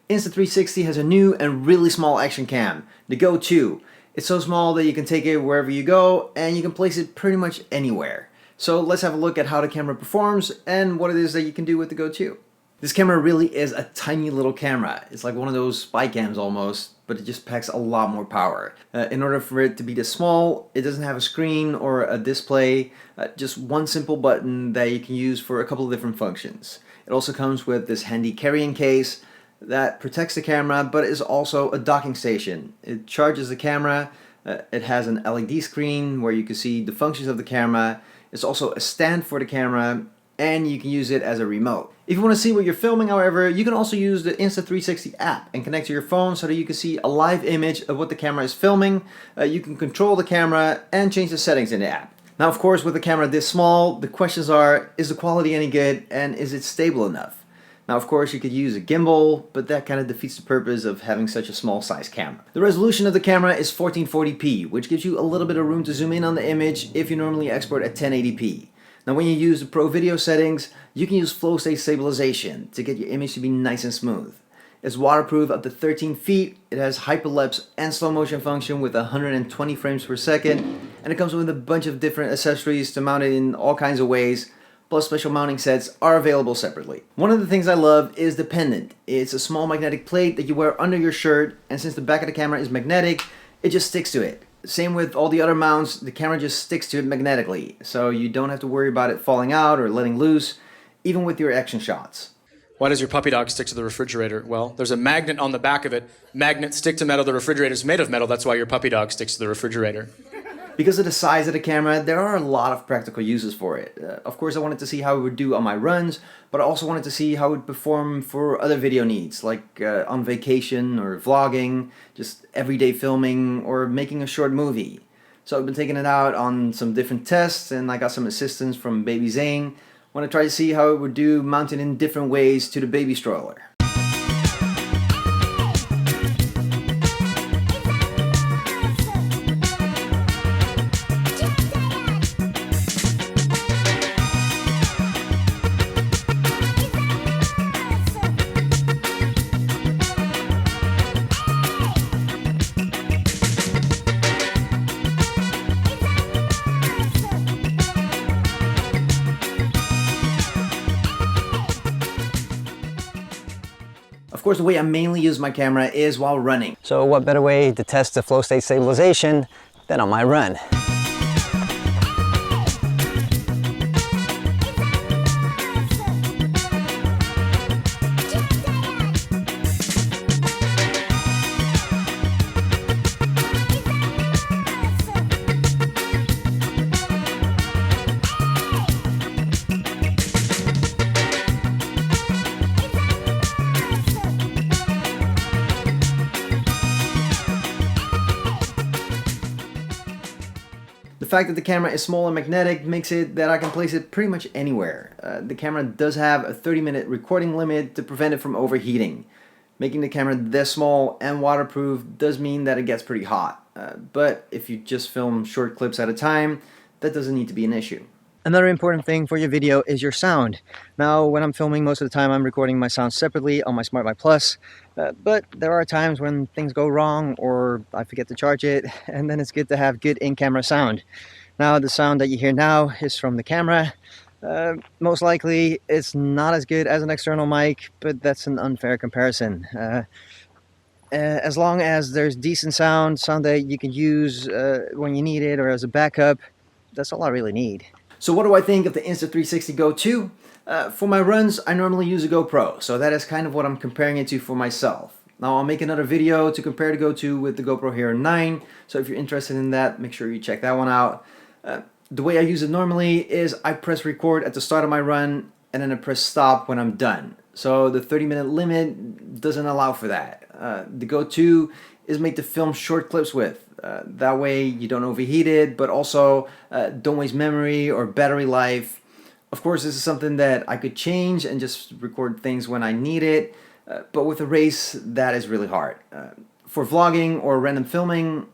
Insta360 has a new and really small action cam, the Go2. It's so small that you can take it wherever you go and you can place it pretty much anywhere. So let's have a look at how the camera performs and what it is that you can do with the Go2. This camera really is a tiny little camera. It's like one of those spy cams almost, but it just packs a lot more power. In order for it to be this small, it doesn't have a screen or a display, just one simple button that you can use for a couple of different functions. It also comes with this handy carrying case that protects the camera, but is also a docking station. It charges the camera, it has an LED screen where you can see the functions of the camera. It's also a stand for the camera, and you can use it as a remote. If you want to see what you're filming, however, you can also use the Insta360 app and connect to your phone so that you can see a live image of what the camera is filming. You can control the camera and change the settings in the app. Now, of course, with a camera this small, the questions are, is the quality any good and is it stable enough? Now, of course, you could use a gimbal, but that kind of defeats the purpose of having such a small size camera. The resolution of the camera is 1440p, which gives you a little bit of room to zoom in on the image if you normally export at 1080p. Now, when you use the Pro Video settings, you can use flow state stabilization to get your image to be nice and smooth. It's waterproof up to 13 feet, it has hyperlapse and slow motion function with 120 frames per second, and it comes with a bunch of different accessories to mount it in all kinds of ways, plus special mounting sets are available separately. One of the things I love is the pendant. It's a small magnetic plate that you wear under your shirt, and since the back of the camera is magnetic, it just sticks to it. Same with all the other mounts, the camera just sticks to it magnetically, so you don't have to worry about it falling out or letting loose, even with your action shots. Why does your puppy dog stick to the refrigerator? Well, there's a magnet on the back of it. Magnets stick to metal, the refrigerator's made of metal, that's why your puppy dog sticks to the refrigerator. Because of the size of the camera, there are a lot of practical uses for it. Of course, I wanted to see how it would do on my runs, but I also wanted to see how it would perform for other video needs, like on vacation or vlogging, just everyday filming, or making a short movie. So I've been taking it out on some different tests, and I got some assistance from baby Zane. I want to try to see how it would do mounted in different ways to the baby stroller. Of course, the way I mainly use my camera is while running. So what better way to test the flow state stabilization than on my run? The fact that the camera is small and magnetic makes it that I can place it pretty much anywhere. The camera does have a 30-minute recording limit to prevent it from overheating. Making the camera this small and waterproof does mean that it gets pretty hot. But if you just film short clips at a time, that doesn't need to be an issue. Another important thing for your video is your sound. Now, when I'm filming, most of the time I'm recording my sound separately on my Smart Mic Plus, but there are times when things go wrong or I forget to charge it, and then it's good to have good in-camera sound. Now, the sound that you hear now is from the camera. Most likely it's not as good as an external mic, but that's an unfair comparison. As long as there's decent sound that you can use when you need it or as a backup, that's all I really need. So what do I think of the Insta360 Go2? For my runs, I normally use a GoPro, so that is kind of what I'm comparing it to for myself. Now, I'll make another video to compare the Go2 with the GoPro Hero 9, so if you're interested in that, make sure you check that one out. The way I use it normally is I press record at the start of my run, and then I press stop when I'm done. So the 30-minute limit doesn't allow for that. The Go2 is made to film short clips with. That way you don't overheat it, but also don't waste memory or battery life. Of course, this is something that I could change and just record things when I need it, but with a race, that is really hard. For vlogging or random filming,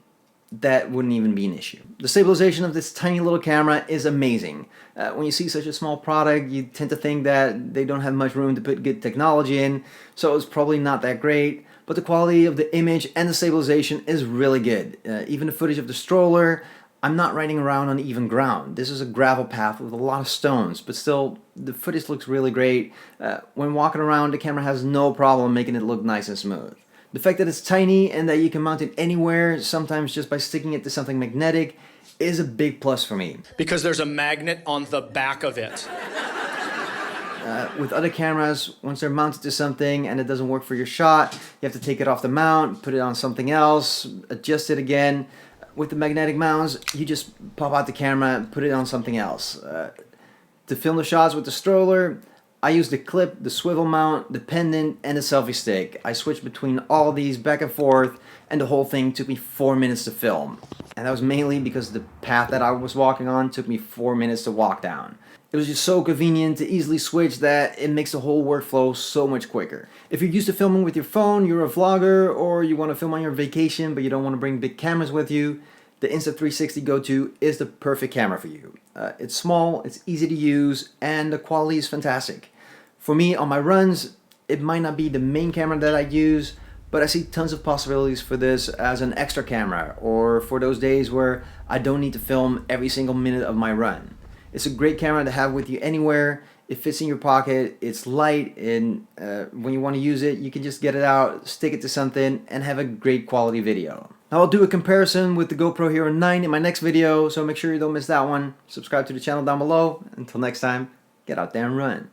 that wouldn't even be an issue. The stabilization of this tiny little camera is amazing. When you see such a small product, you tend to think that they don't have much room to put good technology in, so it's probably not that great, but the quality of the image and the stabilization is really good. Even the footage of the stroller, I'm not riding around on even ground. This is a gravel path with a lot of stones, but still, the footage looks really great. When walking around, the camera has no problem making it look nice and smooth. The fact that it's tiny and that you can mount it anywhere, sometimes just by sticking it to something magnetic, is a big plus for me. Because there's a magnet on the back of it. With other cameras, once they're mounted to something and it doesn't work for your shot, you have to take it off the mount, put it on something else, adjust it again. With the magnetic mounts, you just pop out the camera and put it on something else. To film the shots with the stroller, I use the clip, the swivel mount, the pendant, and the selfie stick. I switched between all these back and forth, and the whole thing took me 4 minutes to film. And that was mainly because the path that I was walking on took me 4 minutes to walk down. It was just so convenient to easily switch that it makes the whole workflow so much quicker. If you're used to filming with your phone, you're a vlogger, or you want to film on your vacation but you don't want to bring big cameras with you, the Insta360 Go2 is the perfect camera for you. It's small, it's easy to use, and the quality is fantastic. For me, on my runs, it might not be the main camera that I use, but I see tons of possibilities for this as an extra camera, or for those days where I don't need to film every single minute of my run. It's a great camera to have with you anywhere. It fits in your pocket, it's light, and when you want to use it, you can just get it out, stick it to something, and have a great quality video. Now I'll do a comparison with the GoPro Hero 9 in my next video, so make sure you don't miss that one. Subscribe to the channel down below. Until next time, get out there and run.